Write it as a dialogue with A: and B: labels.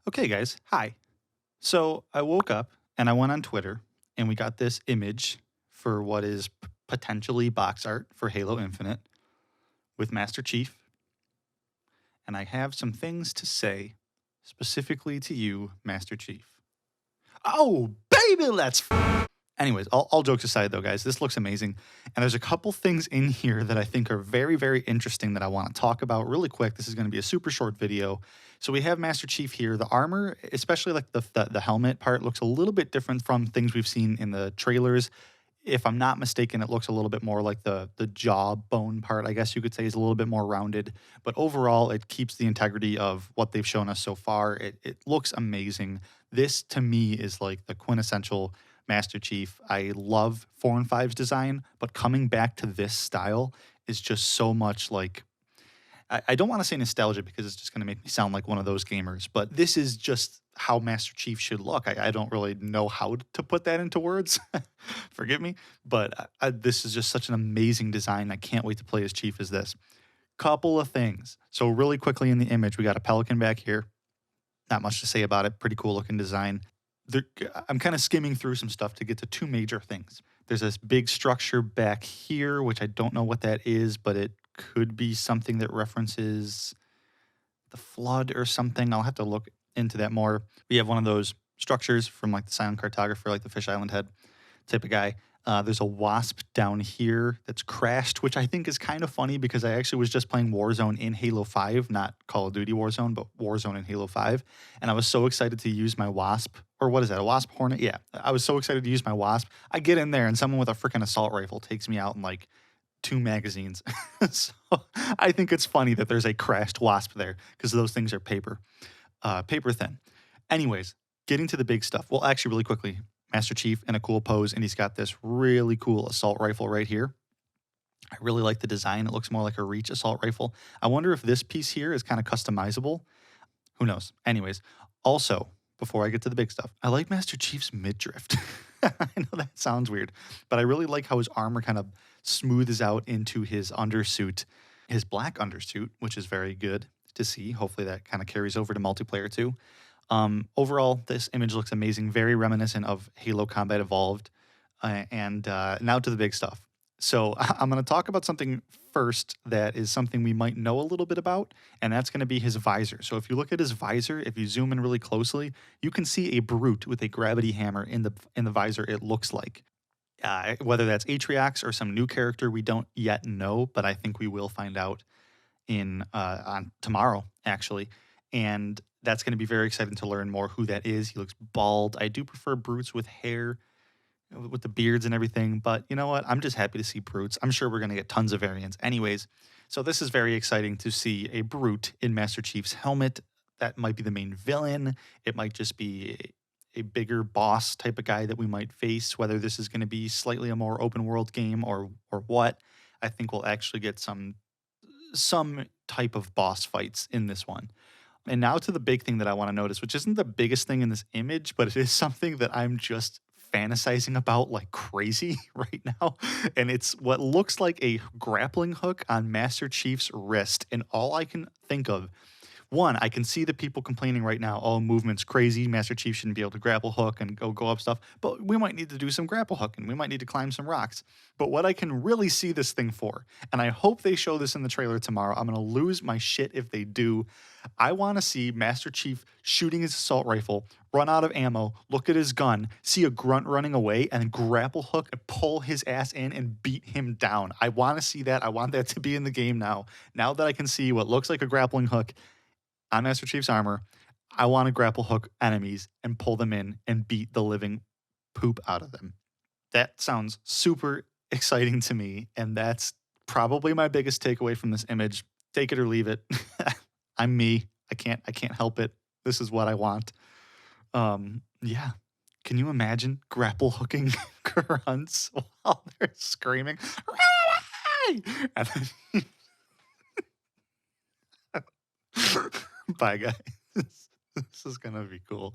A: Okay, guys, hi. So I woke up and I went on Twitter and we got this image for what is potentially box art for Halo Infinite with Master Chief. And I have some things to say specifically to you, Master Chief. Oh, baby, Anyways, all jokes aside, though, guys, this looks amazing. And there's a couple things in here that I think are very, very interesting that I want to talk about really quick. This is going to be a super short video. So we have Master Chief here. The armor, especially like the helmet part, looks a little bit different from things we've seen in the trailers. If I'm not mistaken, it looks a little bit more like the jawbone part, I guess you could say, is a little bit more rounded. But overall, it keeps the integrity of what they've shown us so far. It looks amazing. This, to me, is like the quintessential Master Chief. I love 4 and Five's design, but coming back to this style is just so much like I don't want to say nostalgia because it's just going to make me sound like one of those gamers, but this is just how Master Chief should look. I don't really know how to put that into words. Forgive me, but this is just such an amazing design. I can't wait to play as Chief as this. Couple of things. So really quickly in the image, we got a pelican back here. Not much to say about it. Pretty cool looking design. There, I'm kind of skimming through some stuff to get to two major things. There's this big structure back here, which I don't know what that is, but it could be something that references the flood or something. I'll have to look into that more. We have one of those structures from like the silent cartographer, like the Fish Island head type of guy. There's a wasp down here that's crashed, which I think is kind of funny because I actually was just playing Warzone in Halo 5, not Call of Duty Warzone, but Warzone in Halo 5. And I was so excited to use my wasp, or what is that, a wasp hornet? Yeah, I was so excited to use my wasp. I get in there and someone with a freaking assault rifle takes me out in like 2 magazines. So I think it's funny that there's a crashed wasp there because those things are paper thin. Anyways, getting to the big stuff. Well, actually, really quickly, Master Chief in a cool pose, and he's got this really cool assault rifle right here. I really like the design. It looks more like a Reach assault rifle. I wonder if this piece here is kind of customizable. Who knows? Anyways, also, before I get to the big stuff, I like Master Chief's midriff. I know that sounds weird, but I really like how his armor kind of smooths out into his undersuit, his black undersuit, which is very good to see. Hopefully that kind of carries over to multiplayer too. Overall, this image looks amazing, very reminiscent of Halo Combat Evolved. And now to the big stuff. So I'm going to talk about something first that is something we might know a little bit about, and that's going to be his visor. So if you look at his visor, if you zoom in really closely, you can see a brute with a gravity hammer in the visor. It looks like whether that's Atriox or some new character, we don't yet know, but I think we will find out in on tomorrow actually, and that's going to be very exciting to learn more who that is. He looks bald. I do prefer brutes with hair, with the beards and everything. But you know what? I'm just happy to see brutes. I'm sure we're going to get tons of variants. Anyways, so this is very exciting to see a brute in Master Chief's helmet. That might be the main villain. It might just be a bigger boss type of guy that we might face. Whether this is going to be slightly a more open world game or what, I think we'll actually get some type of boss fights in this one. And now to the big thing that I want to notice, which isn't the biggest thing in this image, but it is something that I'm just fantasizing about like crazy right now. And it's what looks like a grappling hook on Master Chief's wrist. And all I can think of, one, I can see the people complaining right now, oh, movement's crazy. Master Chief shouldn't be able to grapple hook and go up stuff. But we might need to do some grapple hooking. We might need to climb some rocks. But what I can really see this thing for, and I hope they show this in the trailer tomorrow, I'm going to lose my shit if they do. I want to see Master Chief shooting his assault rifle, run out of ammo, look at his gun, see a grunt running away, and grapple hook and pull his ass in and beat him down. I want to see that. I want that to be in the game now. Now that I can see what looks like a grappling hook on Master Chief's armor, I want to grapple hook enemies and pull them in and beat the living poop out of them. That sounds super exciting to me, and that's probably my biggest takeaway from this image. Take it or leave it. I'm me. I can't help it. This is what I want. Yeah. Can you imagine grapple hooking grunts while they're screaming? And then bye, guys. This is gonna be cool.